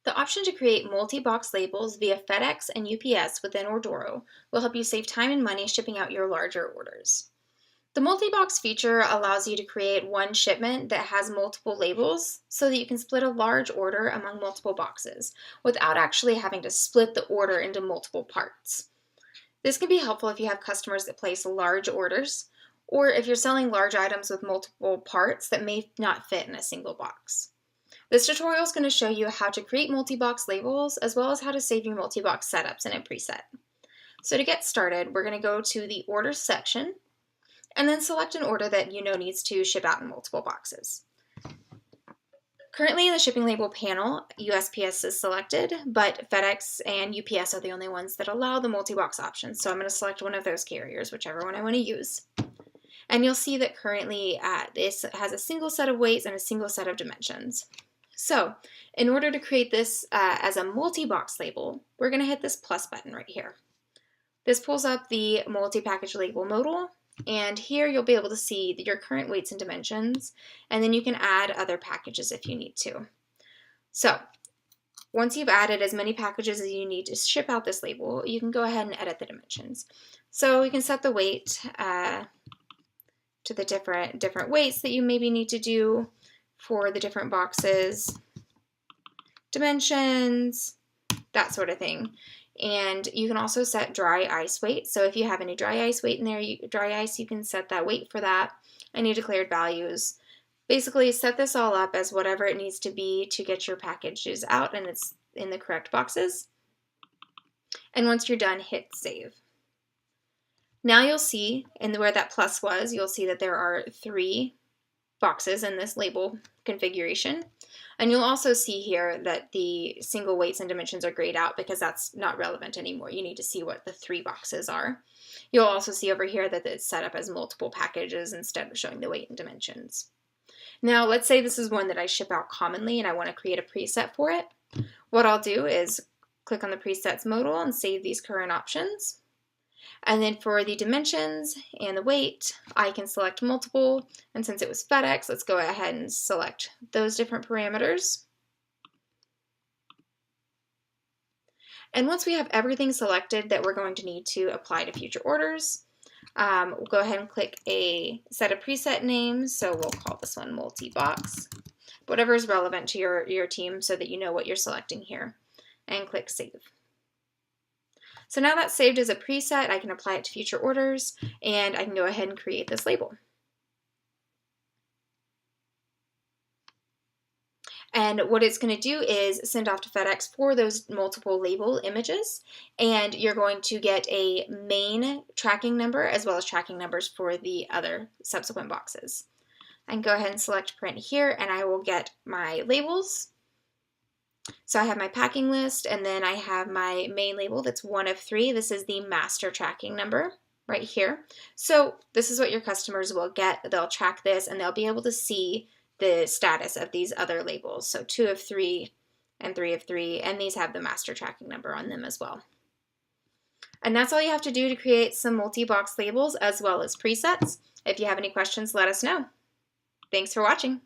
The option to create multi-box labels via FedEx and UPS within Ordoro will help you save time and money shipping out your larger orders. The multi-box feature allows you to create one shipment that has multiple labels so that you can split a large order among multiple boxes without actually having to split the order into multiple parts. This can be helpful if you have customers that place large orders or if you're selling large items with multiple parts that may not fit in a single box. This tutorial is going to show you how to create multi-box labels as well as how to save your multi-box setups in a preset. So to get started, we're going to go to the Orders section and then select an order that you know needs to ship out in multiple boxes. Currently in the shipping label panel, USPS is selected, but FedEx and UPS are the only ones that allow the multi-box option. So I'm going to select one of those carriers, whichever one I want to use. And you'll see that currently this has a single set of weights and a single set of dimensions. So in order to create this as a multi-box label, we're going to hit this plus button right here. This pulls up the multi-package label modal, and here you'll be able to see your current weights and dimensions, and then you can add other packages if you need to. So once you've added as many packages as you need to ship out this label, you can go ahead and edit the dimensions. So you can set the weight to the different weights that you maybe need to do for the different boxes, dimensions, that sort of thing. And you can also set dry ice weight. So if you have any dry ice weight in there, dry ice, you can set that weight for that. Any declared values. Basically set this all up as whatever it needs to be to get your packages out and it's in the correct boxes. And once you're done, hit save. Now you'll see, and where that plus was, you'll see that there are 3 boxes in this label configuration. And you'll also see here that the single weights and dimensions are grayed out because that's not relevant anymore. You need to see what the 3 boxes are. You'll also see over here that it's set up as multiple packages instead of showing the weight and dimensions. Now let's say this is one that I ship out commonly and I want to create a preset for it. What I'll do is click on the presets modal and save these current options. And then for the dimensions and the weight, I can select multiple. And since it was FedEx, let's go ahead and select those different parameters. And once we have everything selected that we're going to need to apply to future orders, we'll go ahead and click a set of preset names. So we'll call this one Multibox, whatever is relevant to your team so that you know what you're selecting here, and click Save. So now that's saved as a preset, I can apply it to future orders, and I can go ahead and create this label. And what it's going to do is send off to FedEx for those multiple label images, and you're going to get a main tracking number as well as tracking numbers for the other subsequent boxes. I can go ahead and select print here, and I will get my labels. So I have my packing list, and then I have my main label that's 1 of 3. This is the master tracking number right here. So this is what your customers will get. They'll track this, and they'll be able to see the status of these other labels. So 2 of 3 and 3 of 3, and these have the master tracking number on them as well. And that's all you have to do to create some multi-box labels as well as presets. If you have any questions, let us know. Thanks for watching.